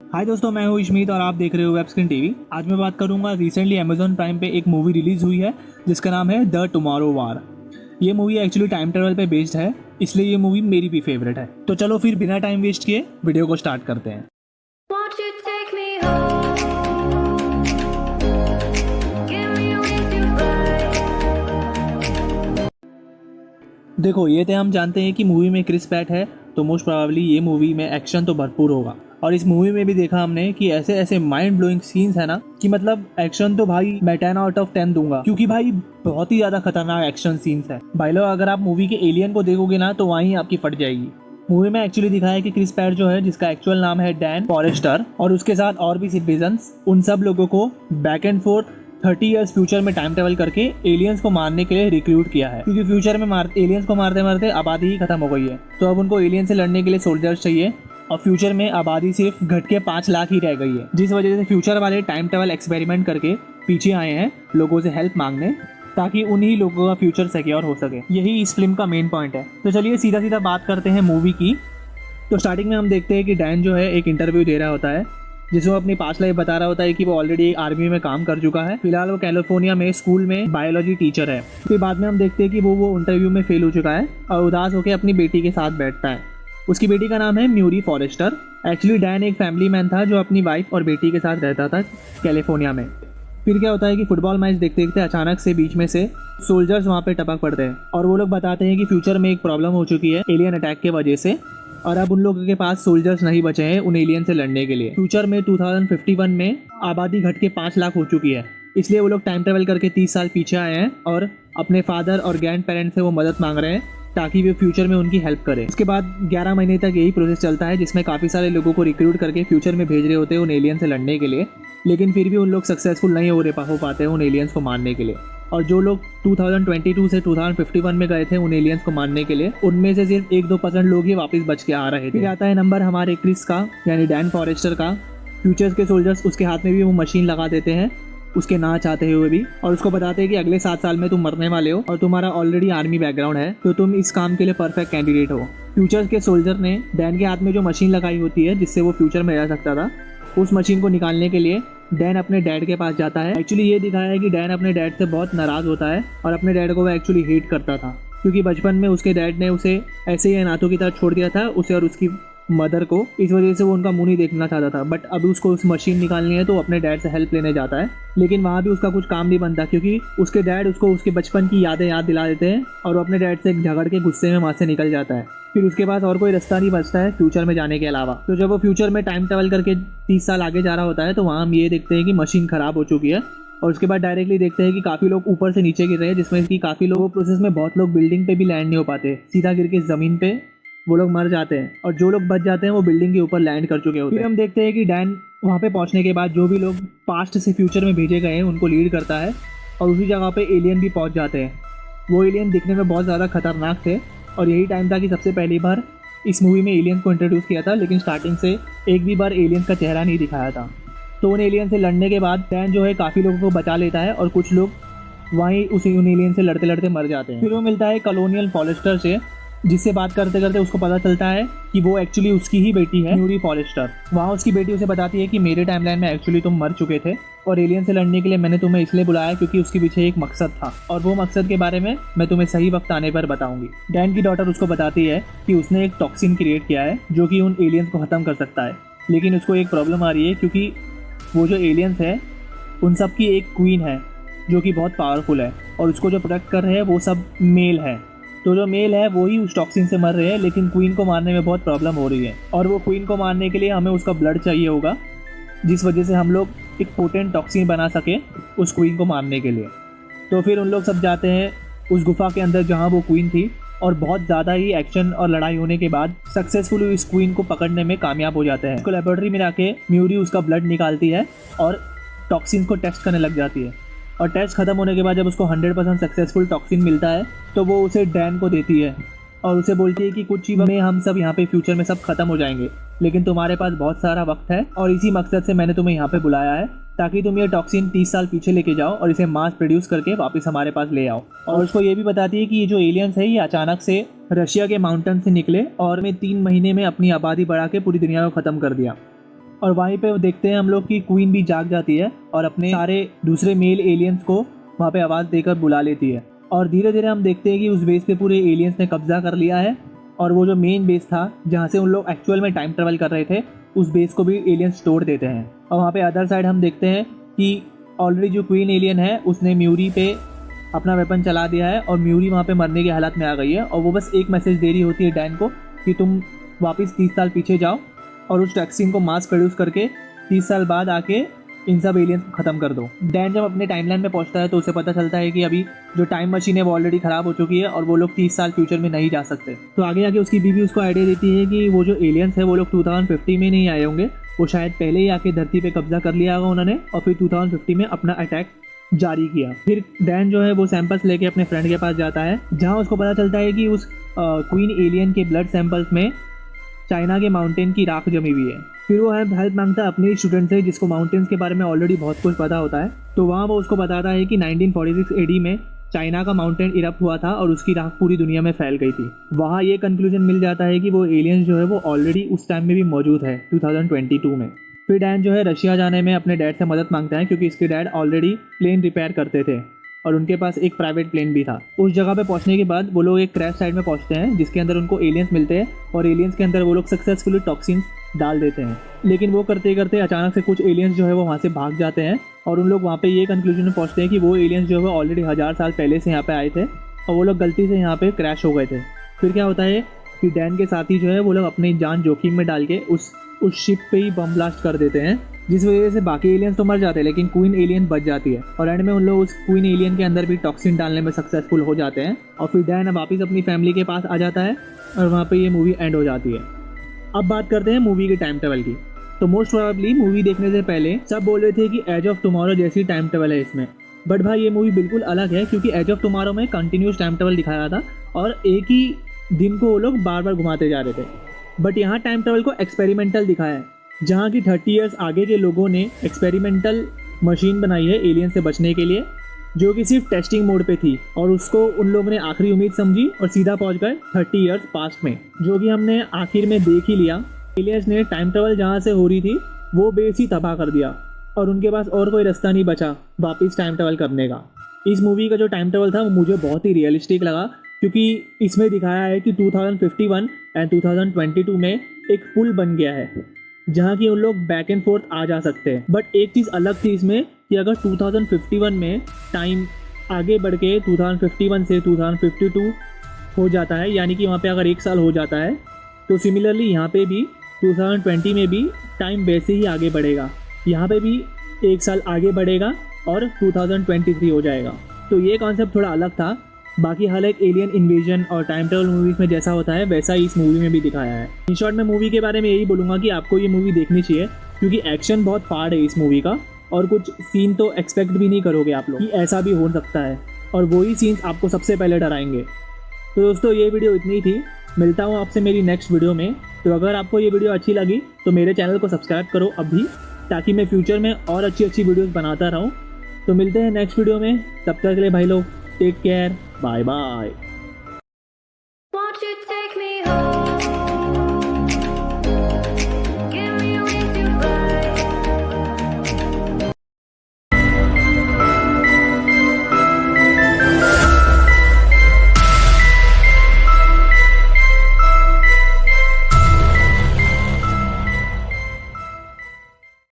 हाय दोस्तों, मैं हूँ इशमीत और आप देख रहे हो वेब स्क्रीन टीवी। आज मैं बात करूंगा रिसेंटली अमेजॉन प्राइम पे एक मूवी रिलीज हुई है जिसका नाम है द टुमारो वार। ये मूवी एक्चुअली टाइम ट्रेवल पे बेस्ड है, इसलिए ये मूवी मेरी भी फेवरेट है। तो चलो फिर बिना टाइम वेस्ट किए वीडियो को स्टार्ट करते हैं। Won't you take me home? Give me reason why. देखो, ये तो हम जानते हैं कि मूवी में क्रिस पैट है, तो मोस्ट प्रोबेबली ये मूवी में एक्शन तो भरपूर होगा। और इस मूवी में भी देखा हमने कि ऐसे ऐसे माइंड ब्लोइंग सीन्स है ना कि मतलब एक्शन तो भाई मैं 10 आउट ऑफ 10 दूंगा, क्योंकि भाई बहुत ही ज्यादा खतरनाक एक्शन सीन्स है। भाई लोग, अगर आप मूवी के एलियन को देखोगे ना तो वहीं आपकी फट जाएगी। मूवी में एक्चुअली दिखाया है कि क्रिस पैट जो है, जिसका एक्चुअल नाम है डैन फॉरेस्टर, और उसके साथ और भी सिटीजन्स, उन सब लोगों को back and fourth 30 years future में टाइम ट्रेवल करके एलियंस को मारने के लिए रिक्रूट किया है, क्योंकि फ्यूचर में एलियंस को मारते मारते आबादी ही खत्म हो गई है। तो अब उनको एलियन से लड़ने के लिए सोल्जर्स चाहिए, और फ्यूचर में आबादी सिर्फ घट के 5 लाख ही रह गई है, जिस वजह से फ्यूचर वाले टाइम ट्रेवल एक्सपेरिमेंट करके पीछे आए हैं लोगों से हेल्प मांगने, ताकि उन्हीं लोगों का फ्यूचर सिक्योर हो सके। यही इस फिल्म का मेन पॉइंट है। तो चलिए सीधा सीधा बात करते हैं मूवी की। तो स्टार्टिंग में हम देखते हैं कि डैन जो है एक इंटरव्यू दे रहा होता है, जिसमें अपनी पास्ट लाइफ बता रहा होता है कि वो ऑलरेडी आर्मी में काम कर चुका है। फिलहाल वो कैलिफोर्निया में स्कूल में बायोलॉजी टीचर है। फिर बाद में हम देखते हैं कि वो इंटरव्यू में फेल हो चुका है और उदास होकर अपनी बेटी के साथ बैठता है। उसकी बेटी का नाम है म्यूरी फॉरेस्टर। एक्चुअली डैन एक फैमिली मैन था जो अपनी वाइफ और बेटी के साथ रहता था कैलिफोर्निया में। फिर क्या होता है कि फुटबॉल मैच देखते देखते अचानक से बीच में से सोल्जर्स वहाँ पे टपक पड़ते हैं, और वो लोग बताते हैं कि फ्यूचर में एक प्रॉब्लम हो चुकी है एलियन अटैक के वजह से, और अब उन लोगों के पास सोल्जर्स नहीं बचे हैं उन एलियन से लड़ने के लिए। फ्यूचर में 2051 में आबादी घट के 5 लाख हो चुकी है, इसलिए वो लोग टाइम ट्रेवल करके 30 साल पीछे आए हैं और अपने फादर और ग्रैंड पेरेंट्स से वो मदद मांग रहे हैं ताकि वे फ्यूचर में उनकी हेल्प करें। उसके बाद 11 महीने तक यही प्रोसेस चलता है, जिसमें काफ़ी सारे लोगों को रिक्रूट करके फ्यूचर में भेज रहे होते हैं उन एलियन से लड़ने के लिए, लेकिन फिर भी उन लोग सक्सेसफुल नहीं हो पाते हैं उन एलियंस को मारने के लिए। और जो लोग 2022 से 2051 में गए थे उन एलियंस को मारने के लिए, उनमें से सिर्फ 1-2% लोग ही वापस बच के आ रहे थे। फिर आता है नंबर हमारे क्रिस का, यानी डैन फॉरेस्टर का। फ्यूचर्स के सोल्जर्स उसके हाथ में भी वो मशीन लगा देते हैं उसके ना चाहते हुए भी, और उसको बताते हैं कि अगले 7 साल में तुम मरने वाले हो और तुम्हारा ऑलरेडी आर्मी बैकग्राउंड है, तो तुम इस काम के लिए परफेक्ट कैंडिडेट हो। फ्यूचर्स के सोल्जर ने डैन के हाथ में जो मशीन लगाई होती है जिससे वो फ्यूचर में रह सकता था, उस मशीन को निकालने के लिए डैन अपने डैड के पास जाता है। एक्चुअली ये दिखाया है कि डैन अपने डैड से बहुत नाराज होता है, और अपने डैड को वो एक्चुअली हेट करता था, क्योंकि बचपन में उसके डैड ने उसे ऐसे ही अनाथों की तरह छोड़ दिया था, उसे और उसकी मदर को। इस वजह से वो उनका मुंह नहीं देखना चाहता था। बट अभी उसको उस मशीन निकालनी है तो वो अपने डैड से हेल्प लेने जाता है, लेकिन वहाँ भी उसका कुछ काम नहीं बनता, क्योंकि उसके डैड उसको उसके बचपन की यादें याद दिला देते हैं, और वो अपने डैड से एक झगड़ के गुस्से में वहाँ से निकल जाता है। फिर उसके पास और कोई रास्ता नहीं बचता है फ्यूचर में जाने के अलावा। तो जब वो फ्यूचर में टाइम ट्रेवल करके 30 साल आगे जा रहा होता है, तो वहाँ हम ये देखते हैं कि मशीन खराब हो चुकी है, और उसके बाद डायरेक्टली देखते हैं कि काफ़ी लोग ऊपर से नीचे गिर रहे हैं, जिसमें कि काफ़ी लोग प्रोसेस में बहुत लोग बिल्डिंग पे भी लैंड नहीं हो पाते, सीधा गिर के ज़मीन पे वो लोग मर जाते हैं, और जो लोग बच जाते हैं वो बिल्डिंग के ऊपर लैंड कर चुके होते हैं। फिर हम देखते हैं कि डैन वहाँ पे पहुँचने के बाद जो भी लोग पास्ट से फ्यूचर में भेजे गए हैं उनको लीड करता है, और उसी जगह पे एलियन भी पहुँच जाते हैं। वो एलियन दिखने में बहुत ज़्यादा खतरनाक थे, और यही टाइम था कि सबसे पहली बार इस मूवी में एलियन को इंट्रोड्यूस किया था, लेकिन स्टार्टिंग से एक भी बार एलियन का चेहरा नहीं दिखाया था। तो उन एलियन से लड़ने के बाद डैन जो है काफ़ी लोगों को बचा लेता है, और कुछ लोग वहीं उन एलियन से लड़ते लड़ते मर जाते हैं। फिर वो मिलता है कॉलोनियल फॉरेस्टर से, जिससे बात करते करते उसको पता चलता है कि वो एक्चुअली उसकी ही बेटी है, म्यूरी फॉरेस्टर। वहाँ उसकी बेटी उसे बताती है कि मेरे टाइमलाइन में एक्चुअली तुम मर चुके थे, और एलियन से लड़ने के लिए मैंने तुम्हें इसलिए बुलाया क्योंकि उसके पीछे एक मकसद था, और वो मकसद के बारे में मैं तुम्हें सही वक्त आने पर बताऊंगी। डैन की डॉटर उसको बताती है कि उसने एक टॉक्सिन क्रिएट किया है जो कि उन एलियंस को ख़त्म कर सकता है, लेकिन उसको एक प्रॉब्लम आ रही है, क्योंकि वो जो एलियंस है उन सब की एक क्वीन है जो कि बहुत पावरफुल है, और उसको जो प्रोटेक्ट कर रहे हैं वो सब मेल है। तो जो मेल है वो ही उस टॉक्सिन से मर रहे हैं, लेकिन क्वीन को मारने में बहुत प्रॉब्लम हो रही है, और वो क्वीन को मारने के लिए हमें उसका ब्लड चाहिए होगा, जिस वजह से हम लोग एक पोटेंट टॉक्सिन बना सके उस क्वीन को मारने के लिए। तो फिर उन लोग सब जाते हैं उस गुफा के अंदर जहाँ वो क्वीन थी, और बहुत ज़्यादा ही एक्शन और लड़ाई होने के बाद सक्सेसफुली इस क्वीन को पकड़ने में कामयाब हो जाते हैं। उसको लेबोरेटरी में रखे म्यूरी उसका ब्लड निकालती है और टॉक्सिन को टेस्ट करने लग जाती है, और टेस्ट खत्म होने के बाद जब उसको 100% सक्सेसफुल टॉक्सिन मिलता है तो वो उसे डैन को देती है, और उसे बोलती है कि कुछ ही वक्त में हम सब यहाँ पे फ्यूचर में सब खत्म हो जाएंगे, लेकिन तुम्हारे पास बहुत सारा वक्त है, और इसी मकसद से मैंने तुम्हें यहाँ पे बुलाया है ताकि तुम ये टॉक्सिन 30 साल पीछे लेके जाओ और इसे मास प्रोड्यूस करके वापस हमारे पास ले आओ। और उसको ये भी बताती है कि ये जो एलियंस है ये अचानक से रशिया के माउंटेन से निकले और मैं 3 महीने में अपनी आबादी बढ़ा के पूरी दुनिया को ख़त्म कर दिया। और वहीं पे देखते हैं हम लोग कि क्वीन भी जाग जाती है और अपने सारे दूसरे मेल एलियंस को वहाँ पे आवाज़ देकर बुला लेती है। और धीरे धीरे हम देखते हैं कि उस बेस पे पूरे एलियंस ने कब्जा कर लिया है और वो जो मेन बेस था जहाँ से उन लोग एक्चुअल में टाइम ट्रेवल कर रहे थे उस बेस को भी एलियंस तोड़ देते हैं। और वहाँ पे अदर साइड हम देखते हैं कि ऑलरेडी जो क्वीन एलियन है उसने म्यूरी पे अपना वेपन चला दिया है और म्यूरी वहाँ पे मरने की हालत में आ गई है और वो बस एक मैसेज दे रही होती है डैन को कि तुम वापस 30 साल पीछे जाओ और उस वैक्सीन को मास प्रोड्यूस करके 30 साल बाद आके इन सब एलियंस को ख़त्म कर दो। डैन जब अपने टाइमलाइन में पहुंचता है तो उसे पता चलता है कि अभी जो टाइम मशीन है वो ऑलरेडी ख़राब हो चुकी है और वो लोग 30 साल फ्यूचर में नहीं जा सकते। तो आगे आके उसकी बीवी उसको आइडिया देती है कि वो जो एलियंस है वो लोग 2050 में नहीं आए होंगे, वो शायद पहले ही आके धरती पे कब्जा कर लिया होगा उन्होंने और फिर 2050 में अपना अटैक जारी किया। फिर डैन जो है वो सैंपल्स लेके अपने फ्रेंड के पास जाता है जहाँ उसको पता चलता है कि उस क्वीन एलियन के ब्लड सैंपल्स में चाइना के माउंटेन की राख जमी हुई है। फिर वो हेल्प मांगता है अपने स्टूडेंट से जिसको माउंटेन्स के बारे में ऑलरेडी बहुत कुछ पता होता है। तो वहाँ वो उसको बताता है कि 1946 एडी में चाइना का माउंटेन इरप्ट हुआ था और उसकी राख पूरी दुनिया में फैल गई थी। वहाँ ये कंक्लूजन मिल जाता है कि वो एलियंस जो है वो ऑलरेडी उस टाइम में भी मौजूद है 2022 में। फिर डैन जो है रशिया जाने में अपने डैड से मदद मांगता है क्योंकि इसके डैड ऑलरेडी प्लेन रिपेयर करते थे और उनके पास एक प्राइवेट प्लेन भी था। उस जगह पे पहुंचने के बाद वो लोग एक क्रैश साइट में पहुंचते हैं जिसके अंदर उनको एलियंस मिलते हैं और एलियंस के अंदर वो लोग सक्सेसफुली टॉक्सिन्स डाल देते हैं। लेकिन वो करते करते अचानक से कुछ एलियंस जो है वो वहाँ से भाग जाते हैं और उन लोग वहाँ पे ये कंक्लूजन में पहुँचते हैं कि वो एलियंस जो है ऑलरेडी 1000 साल पहले से यहाँ पे आए थे और वो लोग गलती से यहाँ पे क्रैश हो गए थे। फिर क्या होता है कि डैन के साथी जो है वो लोग अपनी जान जोखिम में डाल के उस शिप पे ही बम ब्लास्ट कर देते हैं जिस वजह से बाकी एलियंस तो मर जाते हैं लेकिन क्वीन एलियन बच जाती है और एंड में उन लोग उस क्वीन एलियन के अंदर भी टॉक्सिन डालने में सक्सेसफुल हो जाते हैं और फिर डैन वापस अपनी फैमिली के पास आ जाता है और वहाँ पे ये मूवी एंड हो जाती है। अब बात करते हैं मूवी के टाइम ट्रेवल की। तो मोस्ट प्रोबेबली मूवी देखने से पहले सब बोल रहे थे कि एज ऑफ टुमारो जैसी टाइम ट्रेवल है इसमें, बट भाई ये मूवी बिल्कुल अलग है क्योंकि एज ऑफ टुमारो में कंटिन्यूस टाइम ट्रेवल दिखाया था और एक ही दिन को वो लोग बार बार घुमाते जा रहे थे, बट यहाँ टाइम ट्रेवल को एक्सपेरिमेंटल दिखाया है जहाँ की 30 ईयर्स आगे के लोगों ने एक्सपेरिमेंटल मशीन बनाई है एलियन से बचने के लिए जो कि सिर्फ टेस्टिंग मोड पे थी और उसको उन लोगों ने आखिरी उम्मीद समझी और सीधा पहुंच गए 30 ईयर्स पास्ट में, जो कि हमने आखिर में देख ही लिया। एलियंस ने टाइम ट्रेवल जहाँ से हो रही थी वो बेस ही तबाह कर दिया और उनके पास और कोई रास्ता नहीं बचा वापस टाइम ट्रेवल करने का। इस मूवी का जो टाइम ट्रेवल था वो मुझे बहुत ही रियलिस्टिक लगा क्योंकि इसमें दिखाया है कि 2051 एंड 2022 में एक पुल बन गया है जहाँ की उन लोग बैक एंड फोर्थ आ जा सकते हैं। बट एक चीज़ अलग थी इसमें कि अगर 2051 में टाइम आगे बढ़ के 2051 से 2052 हो जाता है यानी कि वहाँ पे अगर 1 साल हो जाता है तो सिमिलरली यहाँ पे भी 2020 में भी टाइम वैसे ही आगे बढ़ेगा, यहाँ पे भी 1 साल आगे बढ़ेगा और 2023 हो जाएगा। तो ये कॉन्सेप्ट थोड़ा अलग था। बाकी हर एक एलियन इन्वेजन और टाइम ट्रेवल मूवीज़ में जैसा होता है वैसा ही इस मूवी में भी दिखाया है। इन शॉर्ट में मूवी के बारे में यही बोलूँगा कि आपको ये मूवी देखनी चाहिए क्योंकि एक्शन बहुत फाड़ है इस मूवी का और कुछ सीन तो एक्सपेक्ट भी नहीं करोगे आप लोग कि ऐसा भी हो सकता है और वही सीन्स आपको सबसे पहले डराएंगे। तो दोस्तों ये वीडियो इतनी थी, मिलता हूँ आपसे मेरी नेक्स्ट वीडियो में। तो अगर आपको ये वीडियो अच्छी लगी तो मेरे चैनल को सब्सक्राइब करो अभी ताकि मैं फ्यूचर में और अच्छी वीडियोज़ बनाता रहूँ। तो मिलते हैं नेक्स्ट वीडियो में, तब तक के लिए भाई लोग टेक केयर, बाय बाय।